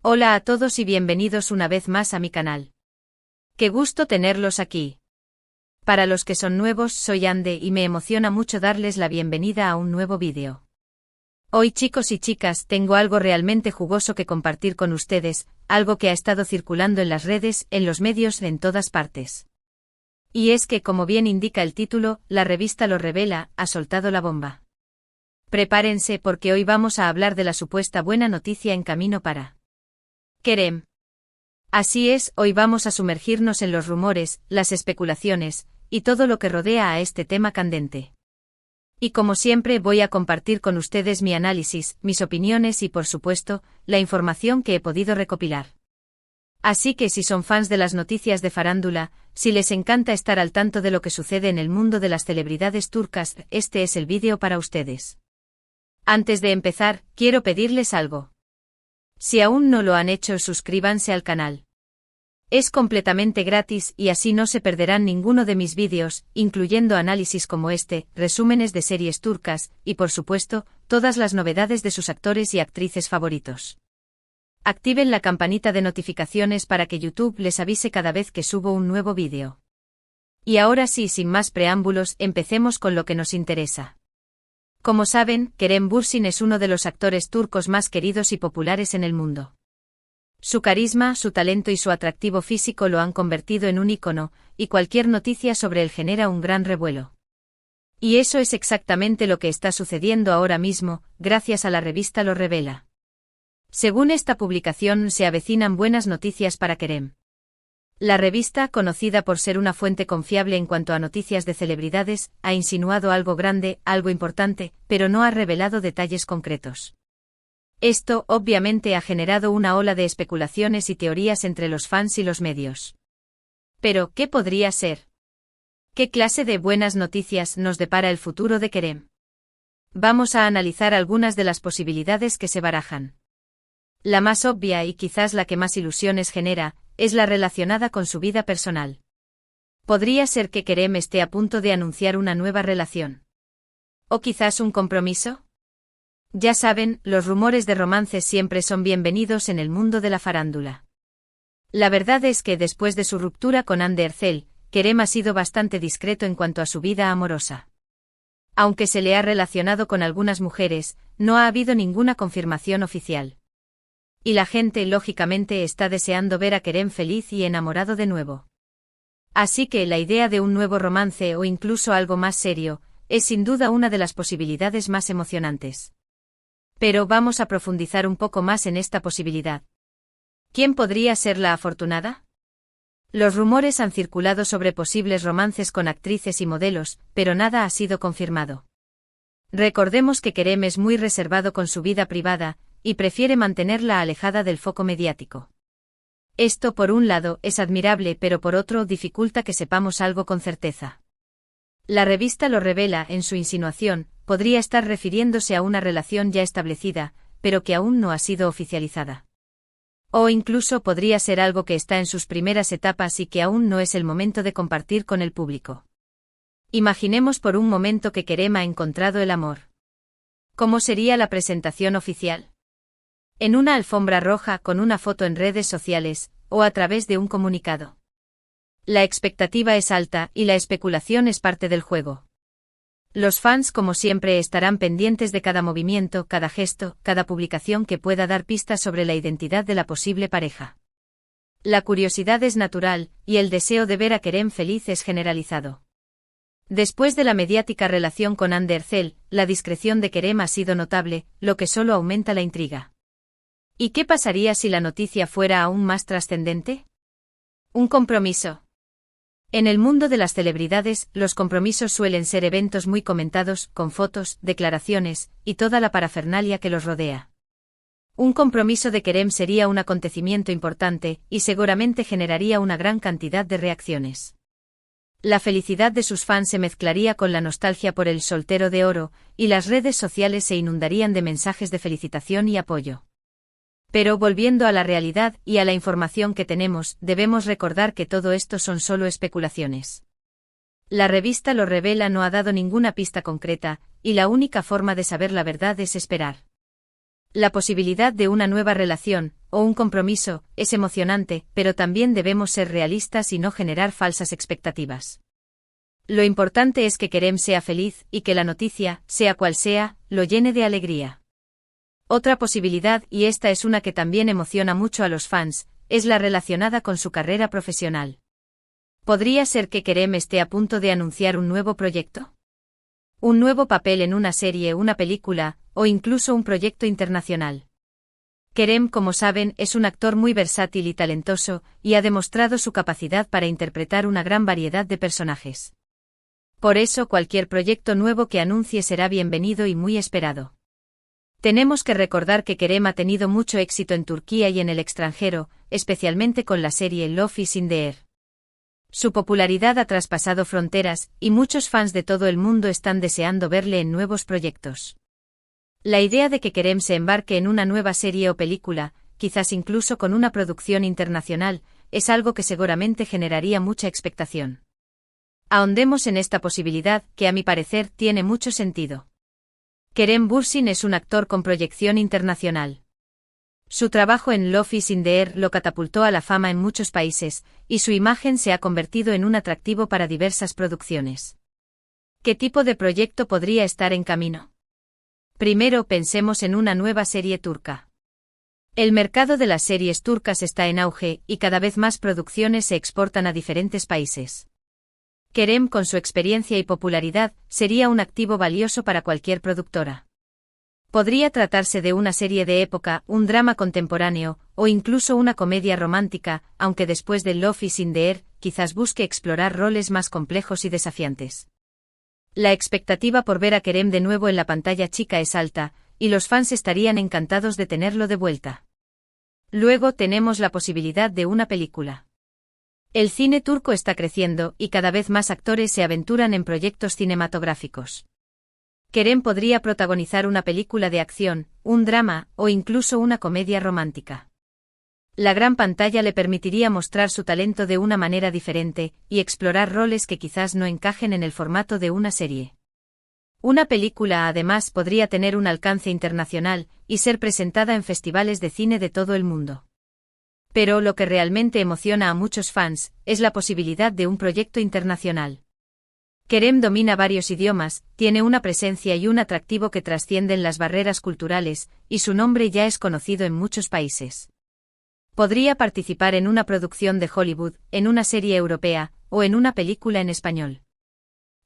Hola a todos y bienvenidos una vez más a mi canal. Qué gusto tenerlos aquí. Para los que son nuevos, soy Ande y me emociona mucho darles la bienvenida a un nuevo vídeo. Hoy, chicos y chicas, tengo algo realmente jugoso que compartir con ustedes, algo que ha estado circulando en las redes, en los medios, en todas partes. Y es que, como bien indica el título, la revista Lo Revela ha soltado la bomba. Prepárense porque hoy vamos a hablar de la supuesta buena noticia en camino para Kerem. Así es, hoy vamos a sumergirnos en los rumores, las especulaciones, y todo lo que rodea a este tema candente. Y como siempre voy a compartir con ustedes mi análisis, mis opiniones y por supuesto, la información que he podido recopilar. Así que si son fans de las noticias de farándula, si les encanta estar al tanto de lo que sucede en el mundo de las celebridades turcas, este es el vídeo para ustedes. Antes de empezar, quiero pedirles algo. Si aún no lo han hecho, suscríbanse al canal. Es completamente gratis y así no se perderán ninguno de mis vídeos, incluyendo análisis como este, resúmenes de series turcas, y por supuesto, todas las novedades de sus actores y actrices favoritos. Activen la campanita de notificaciones para que YouTube les avise cada vez que subo un nuevo vídeo. Y ahora sí, sin más preámbulos, empecemos con lo que nos interesa. Como saben, Kerem Bürsin es uno de los actores turcos más queridos y populares en el mundo. Su carisma, su talento y su atractivo físico lo han convertido en un ícono, y cualquier noticia sobre él genera un gran revuelo. Y eso es exactamente lo que está sucediendo ahora mismo, gracias a la revista Lo Revela. Según esta publicación, se avecinan buenas noticias para Kerem. La revista, conocida por ser una fuente confiable en cuanto a noticias de celebridades, ha insinuado algo grande, algo importante, pero no ha revelado detalles concretos. Esto, obviamente, ha generado una ola de especulaciones y teorías entre los fans y los medios. Pero, ¿qué podría ser? ¿Qué clase de buenas noticias nos depara el futuro de Kerem? Vamos a analizar algunas de las posibilidades que se barajan. La más obvia y quizás la que más ilusiones genera, es la relacionada con su vida personal. Podría ser que Kerem esté a punto de anunciar una nueva relación. ¿O quizás un compromiso? Ya saben, los rumores de romances siempre son bienvenidos en el mundo de la farándula. La verdad es que después de su ruptura con Hande Erçel, Kerem ha sido bastante discreto en cuanto a su vida amorosa. Aunque se le ha relacionado con algunas mujeres, no ha habido ninguna confirmación oficial. Y la gente, lógicamente, está deseando ver a Kerem feliz y enamorado de nuevo. Así que la idea de un nuevo romance o incluso algo más serio, es sin duda una de las posibilidades más emocionantes. Pero vamos a profundizar un poco más en esta posibilidad. ¿Quién podría ser la afortunada? Los rumores han circulado sobre posibles romances con actrices y modelos, pero nada ha sido confirmado. Recordemos que Kerem es muy reservado con su vida privada, y prefiere mantenerla alejada del foco mediático. Esto, por un lado, es admirable, pero por otro, dificulta que sepamos algo con certeza. La revista Lo Revela, en su insinuación, podría estar refiriéndose a una relación ya establecida, pero que aún no ha sido oficializada. O incluso podría ser algo que está en sus primeras etapas y que aún no es el momento de compartir con el público. Imaginemos por un momento que Kerem ha encontrado el amor. ¿Cómo sería la presentación oficial? ¿En una alfombra roja con una foto en redes sociales, o a través de un comunicado? La expectativa es alta y la especulación es parte del juego. Los fans, como siempre, estarán pendientes de cada movimiento, cada gesto, cada publicación que pueda dar pistas sobre la identidad de la posible pareja. La curiosidad es natural, y el deseo de ver a Kerem feliz es generalizado. Después de la mediática relación con Hande Erçel, la discreción de Kerem ha sido notable, lo que solo aumenta la intriga. ¿Y qué pasaría si la noticia fuera aún más trascendente? Un compromiso. En el mundo de las celebridades, los compromisos suelen ser eventos muy comentados, con fotos, declaraciones, y toda la parafernalia que los rodea. Un compromiso de Kerem sería un acontecimiento importante, y seguramente generaría una gran cantidad de reacciones. La felicidad de sus fans se mezclaría con la nostalgia por el soltero de oro, y las redes sociales se inundarían de mensajes de felicitación y apoyo. Pero volviendo a la realidad y a la información que tenemos, debemos recordar que todo esto son solo especulaciones. La revista Lo Revela no ha dado ninguna pista concreta, y la única forma de saber la verdad es esperar. La posibilidad de una nueva relación, o un compromiso, es emocionante, pero también debemos ser realistas y no generar falsas expectativas. Lo importante es que Kerem sea feliz y que la noticia, sea cual sea, lo llene de alegría. Otra posibilidad, y esta es una que también emociona mucho a los fans, es la relacionada con su carrera profesional. ¿Podría ser que Kerem esté a punto de anunciar un nuevo proyecto? Un nuevo papel en una serie, una película, o incluso un proyecto internacional. Kerem, como saben, es un actor muy versátil y talentoso, y ha demostrado su capacidad para interpretar una gran variedad de personajes. Por eso cualquier proyecto nuevo que anuncie será bienvenido y muy esperado. Tenemos que recordar que Kerem ha tenido mucho éxito en Turquía y en el extranjero, especialmente con la serie Love is in the Air. Su popularidad ha traspasado fronteras, y muchos fans de todo el mundo están deseando verle en nuevos proyectos. La idea de que Kerem se embarque en una nueva serie o película, quizás incluso con una producción internacional, es algo que seguramente generaría mucha expectación. Ahondemos en esta posibilidad, que a mi parecer tiene mucho sentido. Kerem Bürsin es un actor con proyección internacional. Su trabajo en Love is in the Air lo catapultó a la fama en muchos países, y su imagen se ha convertido en un atractivo para diversas producciones. ¿Qué tipo de proyecto podría estar en camino? Primero pensemos en una nueva serie turca. El mercado de las series turcas está en auge, y cada vez más producciones se exportan a diferentes países. Kerem, con su experiencia y popularidad, sería un activo valioso para cualquier productora. Podría tratarse de una serie de época, un drama contemporáneo, o incluso una comedia romántica, aunque después de Love is in the Air, quizás busque explorar roles más complejos y desafiantes. La expectativa por ver a Kerem de nuevo en la pantalla chica es alta, y los fans estarían encantados de tenerlo de vuelta. Luego tenemos la posibilidad de una película. El cine turco está creciendo, y cada vez más actores se aventuran en proyectos cinematográficos. Kerem podría protagonizar una película de acción, un drama, o incluso una comedia romántica. La gran pantalla le permitiría mostrar su talento de una manera diferente, y explorar roles que quizás no encajen en el formato de una serie. Una película además podría tener un alcance internacional, y ser presentada en festivales de cine de todo el mundo. Pero lo que realmente emociona a muchos fans, es la posibilidad de un proyecto internacional. Kerem domina varios idiomas, tiene una presencia y un atractivo que trascienden las barreras culturales, y su nombre ya es conocido en muchos países. Podría participar en una producción de Hollywood, en una serie europea, o en una película en español.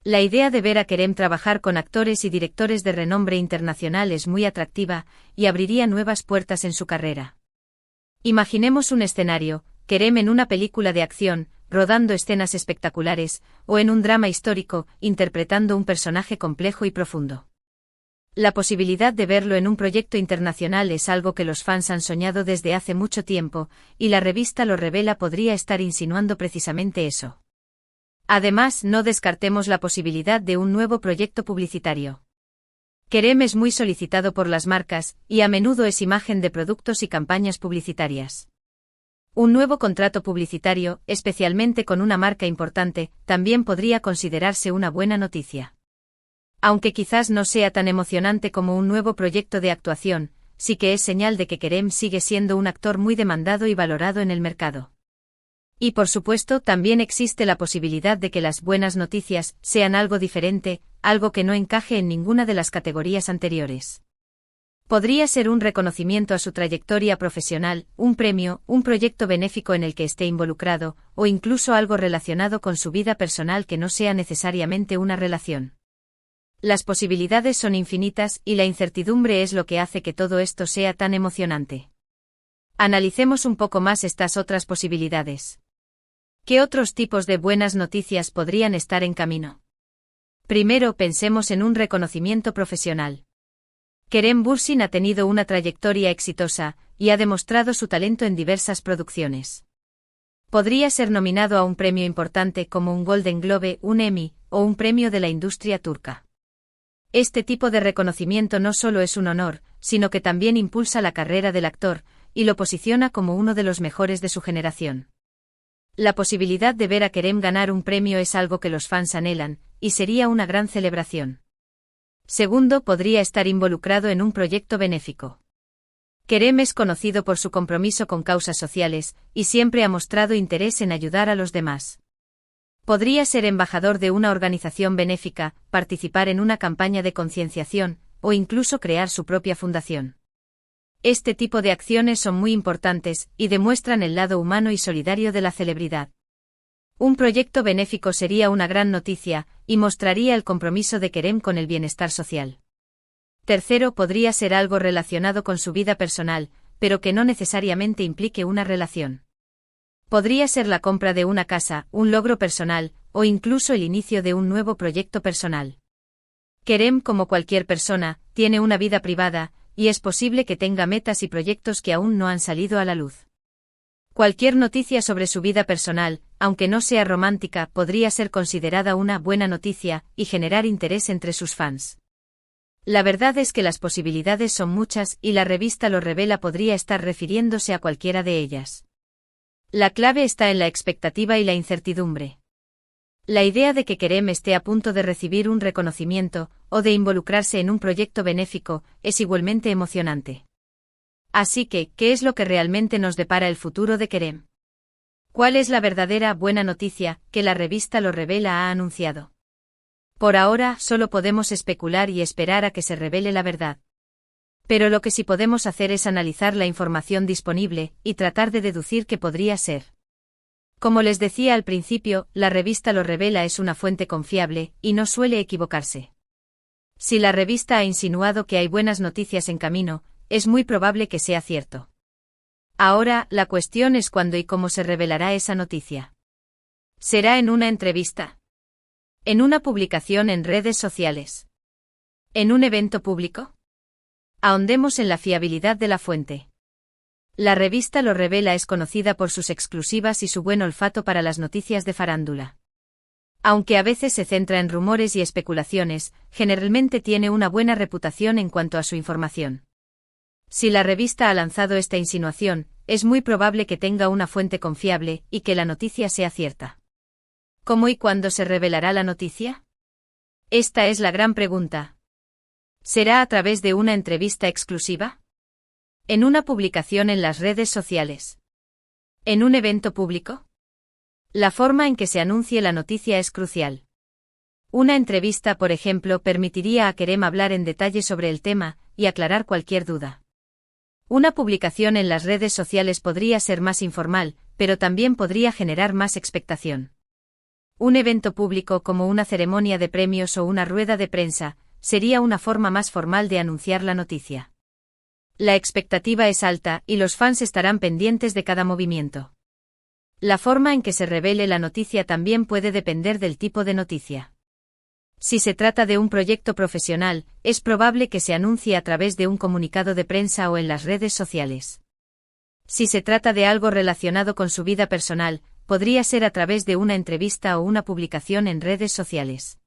La idea de ver a Kerem trabajar con actores y directores de renombre internacional es muy atractiva, y abriría nuevas puertas en su carrera. Imaginemos un escenario, Kerem en una película de acción, rodando escenas espectaculares, o en un drama histórico, interpretando un personaje complejo y profundo. La posibilidad de verlo en un proyecto internacional es algo que los fans han soñado desde hace mucho tiempo, y la revista Lo Revela podría estar insinuando precisamente eso. Además, no descartemos la posibilidad de un nuevo proyecto publicitario. Kerem es muy solicitado por las marcas, y a menudo es imagen de productos y campañas publicitarias. Un nuevo contrato publicitario, especialmente con una marca importante, también podría considerarse una buena noticia. Aunque quizás no sea tan emocionante como un nuevo proyecto de actuación, sí que es señal de que Kerem sigue siendo un actor muy demandado y valorado en el mercado. Y por supuesto también existe la posibilidad de que las buenas noticias sean algo diferente, algo que no encaje en ninguna de las categorías anteriores. Podría ser un reconocimiento a su trayectoria profesional, un premio, un proyecto benéfico en el que esté involucrado, o incluso algo relacionado con su vida personal que no sea necesariamente una relación. Las posibilidades son infinitas y la incertidumbre es lo que hace que todo esto sea tan emocionante. Analicemos un poco más estas otras posibilidades. ¿Qué otros tipos de buenas noticias podrían estar en camino? Primero pensemos en un reconocimiento profesional. Kerem Bürsin ha tenido una trayectoria exitosa, y ha demostrado su talento en diversas producciones. Podría ser nominado a un premio importante como un Golden Globe, un Emmy, o un premio de la industria turca. Este tipo de reconocimiento no solo es un honor, sino que también impulsa la carrera del actor, y lo posiciona como uno de los mejores de su generación. La posibilidad de ver a Kerem ganar un premio es algo que los fans anhelan, y sería una gran celebración. Segundo, podría estar involucrado en un proyecto benéfico. Kerem es conocido por su compromiso con causas sociales, y siempre ha mostrado interés en ayudar a los demás. Podría ser embajador de una organización benéfica, participar en una campaña de concienciación, o incluso crear su propia fundación. Este tipo de acciones son muy importantes, y demuestran el lado humano y solidario de la celebridad. Un proyecto benéfico sería una gran noticia, y mostraría el compromiso de Kerem con el bienestar social. Tercero, podría ser algo relacionado con su vida personal, pero que no necesariamente implique una relación. Podría ser la compra de una casa, un logro personal, o incluso el inicio de un nuevo proyecto personal. Kerem, como cualquier persona, tiene una vida privada, y es posible que tenga metas y proyectos que aún no han salido a la luz. Cualquier noticia sobre su vida personal, aunque no sea romántica, podría ser considerada una buena noticia y generar interés entre sus fans. La verdad es que las posibilidades son muchas y la revista Lo Revela podría estar refiriéndose a cualquiera de ellas. La clave está en la expectativa y la incertidumbre. La idea de que Kerem esté a punto de recibir un reconocimiento, o de involucrarse en un proyecto benéfico, es igualmente emocionante. Así que, ¿qué es lo que realmente nos depara el futuro de Kerem? ¿Cuál es la verdadera buena noticia que la revista Lo Revela ha anunciado? Por ahora, solo podemos especular y esperar a que se revele la verdad. Pero lo que sí podemos hacer es analizar la información disponible y tratar de deducir qué podría ser. Como les decía al principio, la revista Lo Revela es una fuente confiable y no suele equivocarse. Si la revista ha insinuado que hay buenas noticias en camino, es muy probable que sea cierto. Ahora, la cuestión es cuándo y cómo se revelará esa noticia. ¿Será en una entrevista? ¿En una publicación en redes sociales? ¿En un evento público? Ahondemos en la fiabilidad de la fuente. La revista Lo Revela es conocida por sus exclusivas y su buen olfato para las noticias de farándula. Aunque a veces se centra en rumores y especulaciones, generalmente tiene una buena reputación en cuanto a su información. Si la revista ha lanzado esta insinuación, es muy probable que tenga una fuente confiable y que la noticia sea cierta. ¿Cómo y cuándo se revelará la noticia? Esta es la gran pregunta. ¿Será a través de una entrevista exclusiva? ¿En una publicación en las redes sociales? ¿En un evento público? La forma en que se anuncie la noticia es crucial. Una entrevista, por ejemplo, permitiría a Kerem hablar en detalle sobre el tema y aclarar cualquier duda. Una publicación en las redes sociales podría ser más informal, pero también podría generar más expectación. Un evento público como una ceremonia de premios o una rueda de prensa, sería una forma más formal de anunciar la noticia. La expectativa es alta y los fans estarán pendientes de cada movimiento. La forma en que se revele la noticia también puede depender del tipo de noticia. Si se trata de un proyecto profesional, es probable que se anuncie a través de un comunicado de prensa o en las redes sociales. Si se trata de algo relacionado con su vida personal, podría ser a través de una entrevista o una publicación en redes sociales.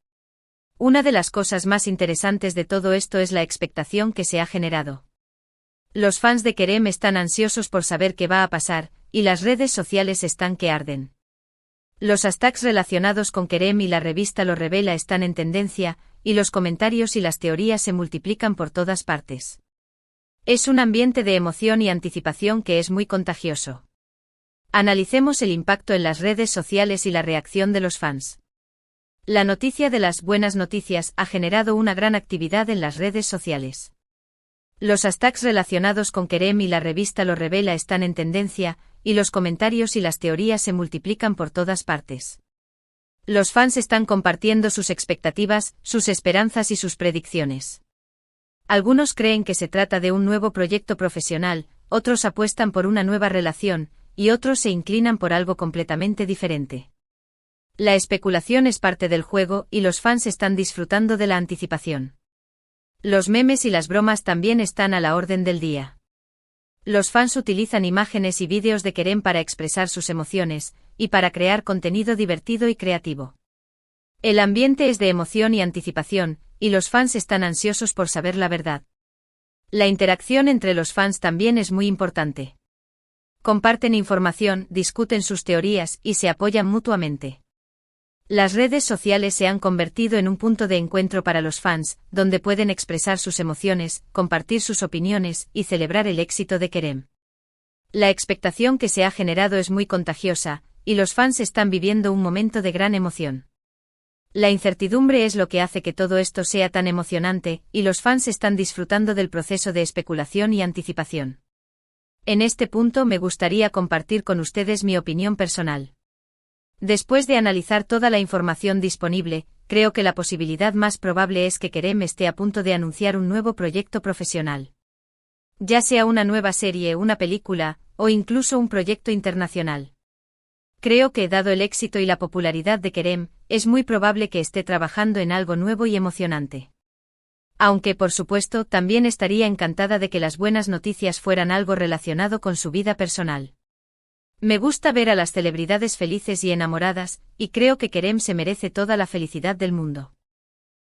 Una de las cosas más interesantes de todo esto es la expectación que se ha generado. Los fans de Kerem están ansiosos por saber qué va a pasar, y las redes sociales están que arden. Los hashtags relacionados con Kerem y la revista Lo Revela están en tendencia, y los comentarios y las teorías se multiplican por todas partes. Es un ambiente de emoción y anticipación que es muy contagioso. Analicemos el impacto en las redes sociales y la reacción de los fans. La noticia de las buenas noticias ha generado una gran actividad en las redes sociales. Los hashtags relacionados con Kerem y la revista Lo Revela están en tendencia, y los comentarios y las teorías se multiplican por todas partes. Los fans están compartiendo sus expectativas, sus esperanzas y sus predicciones. Algunos creen que se trata de un nuevo proyecto profesional, otros apuestan por una nueva relación, y otros se inclinan por algo completamente diferente. La especulación es parte del juego y los fans están disfrutando de la anticipación. Los memes y las bromas también están a la orden del día. Los fans utilizan imágenes y vídeos de Kerem para expresar sus emociones, y para crear contenido divertido y creativo. El ambiente es de emoción y anticipación, y los fans están ansiosos por saber la verdad. La interacción entre los fans también es muy importante. Comparten información, discuten sus teorías y se apoyan mutuamente. Las redes sociales se han convertido en un punto de encuentro para los fans, donde pueden expresar sus emociones, compartir sus opiniones y celebrar el éxito de Kerem. La expectación que se ha generado es muy contagiosa, y los fans están viviendo un momento de gran emoción. La incertidumbre es lo que hace que todo esto sea tan emocionante, y los fans están disfrutando del proceso de especulación y anticipación. En este punto me gustaría compartir con ustedes mi opinión personal. Después de analizar toda la información disponible, creo que la posibilidad más probable es que Kerem esté a punto de anunciar un nuevo proyecto profesional. Ya sea una nueva serie, una película, o incluso un proyecto internacional. Creo que, dado el éxito y la popularidad de Kerem, es muy probable que esté trabajando en algo nuevo y emocionante. Aunque, por supuesto, también estaría encantada de que las buenas noticias fueran algo relacionado con su vida personal. Me gusta ver a las celebridades felices y enamoradas, y creo que Kerem se merece toda la felicidad del mundo.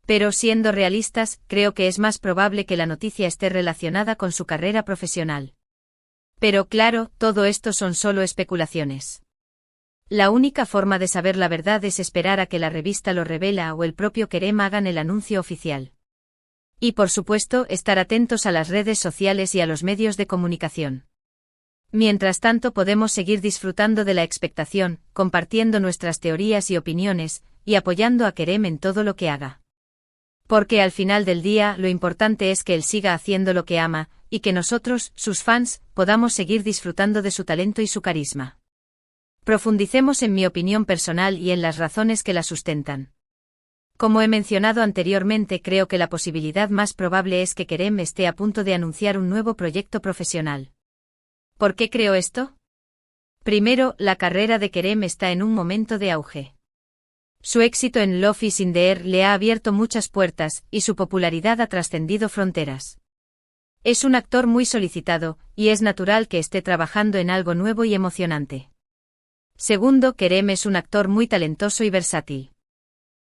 Pero siendo realistas, creo que es más probable que la noticia esté relacionada con su carrera profesional. Pero claro, todo esto son solo especulaciones. La única forma de saber la verdad es esperar a que la revista lo revela o el propio Kerem hagan el anuncio oficial. Y por supuesto, estar atentos a las redes sociales y a los medios de comunicación. Mientras tanto podemos seguir disfrutando de la expectación, compartiendo nuestras teorías y opiniones, y apoyando a Kerem en todo lo que haga. Porque al final del día lo importante es que él siga haciendo lo que ama, y que nosotros, sus fans, podamos seguir disfrutando de su talento y su carisma. Profundicemos en mi opinión personal y en las razones que la sustentan. Como he mencionado anteriormente, creo que la posibilidad más probable es que Kerem esté a punto de anunciar un nuevo proyecto profesional. ¿Por qué creo esto? Primero, la carrera de Kerem está en un momento de auge. Su éxito en Love is in the Air le ha abierto muchas puertas, y su popularidad ha trascendido fronteras. Es un actor muy solicitado, y es natural que esté trabajando en algo nuevo y emocionante. Segundo, Kerem es un actor muy talentoso y versátil.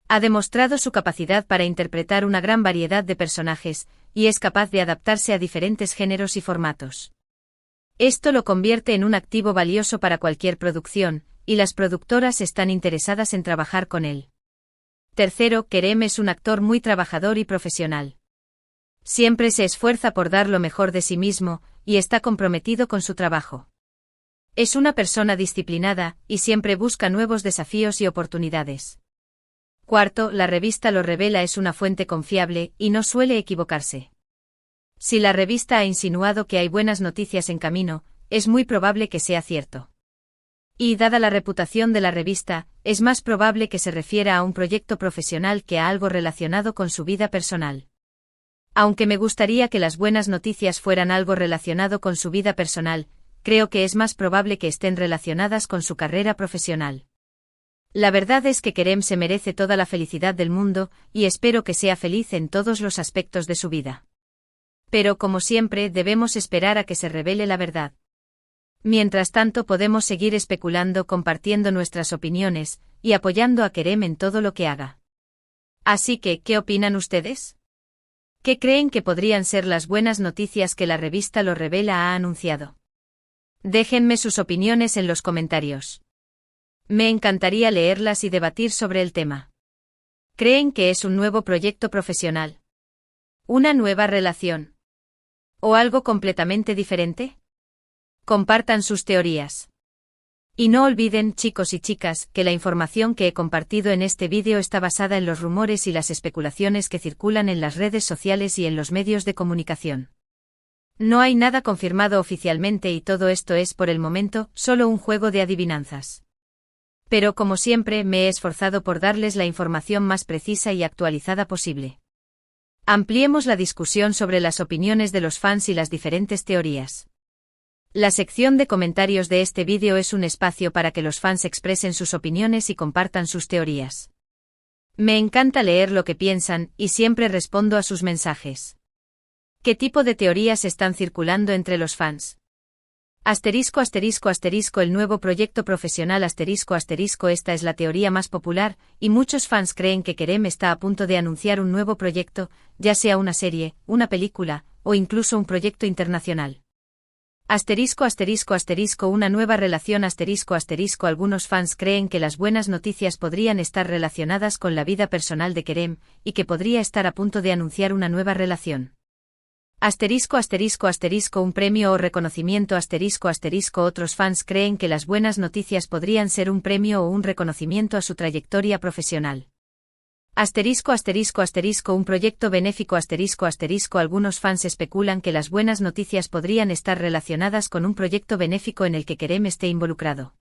Ha demostrado su capacidad para interpretar una gran variedad de personajes, y es capaz de adaptarse a diferentes géneros y formatos. Esto lo convierte en un activo valioso para cualquier producción, y las productoras están interesadas en trabajar con él. Tercero, Kerem es un actor muy trabajador y profesional. Siempre se esfuerza por dar lo mejor de sí mismo, y está comprometido con su trabajo. Es una persona disciplinada, y siempre busca nuevos desafíos y oportunidades. Cuarto, la revista Lo Revela es una fuente confiable, y no suele equivocarse. Si la revista ha insinuado que hay buenas noticias en camino, es muy probable que sea cierto. Y dada la reputación de la revista, es más probable que se refiera a un proyecto profesional que a algo relacionado con su vida personal. Aunque me gustaría que las buenas noticias fueran algo relacionado con su vida personal, creo que es más probable que estén relacionadas con su carrera profesional. La verdad es que Kerem se merece toda la felicidad del mundo, y espero que sea feliz en todos los aspectos de su vida. Pero como siempre, debemos esperar a que se revele la verdad. Mientras tanto podemos seguir especulando, compartiendo nuestras opiniones, y apoyando a Kerem en todo lo que haga. Así que, ¿qué opinan ustedes? ¿Qué creen que podrían ser las buenas noticias que la revista Lo Revela ha anunciado? Déjenme sus opiniones en los comentarios. Me encantaría leerlas y debatir sobre el tema. ¿Creen que es un nuevo proyecto profesional? ¿Una nueva relación? ¿O algo completamente diferente? Compartan sus teorías. Y no olviden, chicos y chicas, que la información que he compartido en este vídeo está basada en los rumores y las especulaciones que circulan en las redes sociales y en los medios de comunicación. No hay nada confirmado oficialmente y todo esto es por el momento solo un juego de adivinanzas. Pero como siempre me he esforzado por darles la información más precisa y actualizada posible. Ampliemos la discusión sobre las opiniones de los fans y las diferentes teorías. La sección de comentarios de este vídeo es un espacio para que los fans expresen sus opiniones y compartan sus teorías. Me encanta leer lo que piensan y siempre respondo a sus mensajes. ¿Qué tipo de teorías están circulando entre los fans? Asterisco asterisco asterisco el nuevo proyecto profesional asterisco asterisco esta es la teoría más popular, y muchos fans creen que Kerem está a punto de anunciar un nuevo proyecto, ya sea una serie, una película, o incluso un proyecto internacional. Asterisco asterisco asterisco una nueva relación asterisco asterisco algunos fans creen que las buenas noticias podrían estar relacionadas con la vida personal de Kerem, y que podría estar a punto de anunciar una nueva relación. Asterisco asterisco asterisco un premio o reconocimiento asterisco asterisco otros fans creen que las buenas noticias podrían ser un premio o un reconocimiento a su trayectoria profesional. Asterisco asterisco asterisco un proyecto benéfico asterisco asterisco algunos fans especulan que las buenas noticias podrían estar relacionadas con un proyecto benéfico en el que Kerem esté involucrado.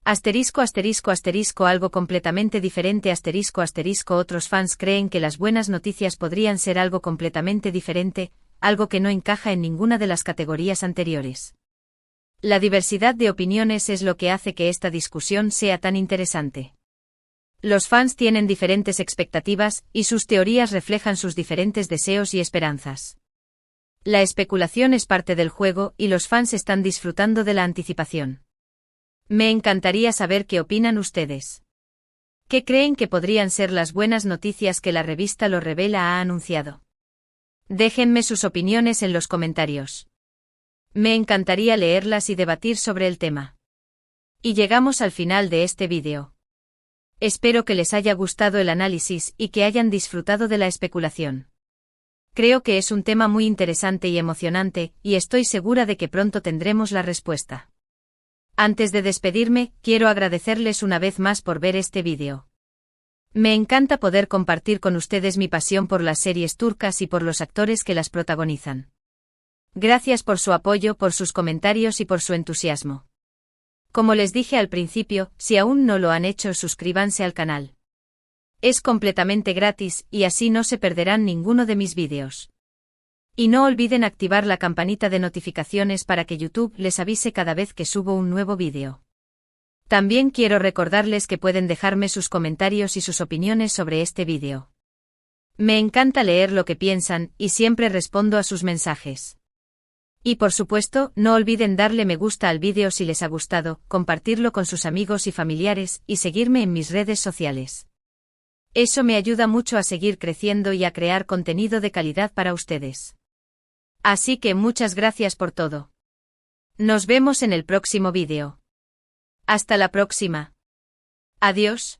Asterisco asterisco asterisco algo completamente diferente asterisco asterisco otros fans creen que las buenas noticias podrían ser algo completamente diferente, algo que no encaja en ninguna de las categorías anteriores. La diversidad de opiniones es lo que hace que esta discusión sea tan interesante. Los fans tienen diferentes expectativas, y sus teorías reflejan sus diferentes deseos y esperanzas. La especulación es parte del juego y los fans están disfrutando de la anticipación. Me encantaría saber qué opinan ustedes. ¿Qué creen que podrían ser las buenas noticias que la revista Lo Revela ha anunciado? Déjenme sus opiniones en los comentarios. Me encantaría leerlas y debatir sobre el tema. Y llegamos al final de este vídeo. Espero que les haya gustado el análisis y que hayan disfrutado de la especulación. Creo que es un tema muy interesante y emocionante, y estoy segura de que pronto tendremos la respuesta. Antes de despedirme, quiero agradecerles una vez más por ver este vídeo. Me encanta poder compartir con ustedes mi pasión por las series turcas y por los actores que las protagonizan. Gracias por su apoyo, por sus comentarios y por su entusiasmo. Como les dije al principio, si aún no lo han hecho, suscríbanse al canal. Es completamente gratis y así no se perderán ninguno de mis vídeos. Y no olviden activar la campanita de notificaciones para que YouTube les avise cada vez que subo un nuevo vídeo. También quiero recordarles que pueden dejarme sus comentarios y sus opiniones sobre este vídeo. Me encanta leer lo que piensan y siempre respondo a sus mensajes. Y por supuesto, no olviden darle me gusta al vídeo si les ha gustado, compartirlo con sus amigos y familiares y seguirme en mis redes sociales. Eso me ayuda mucho a seguir creciendo y a crear contenido de calidad para ustedes. Así que muchas gracias por todo. Nos vemos en el próximo vídeo. Hasta la próxima. Adiós.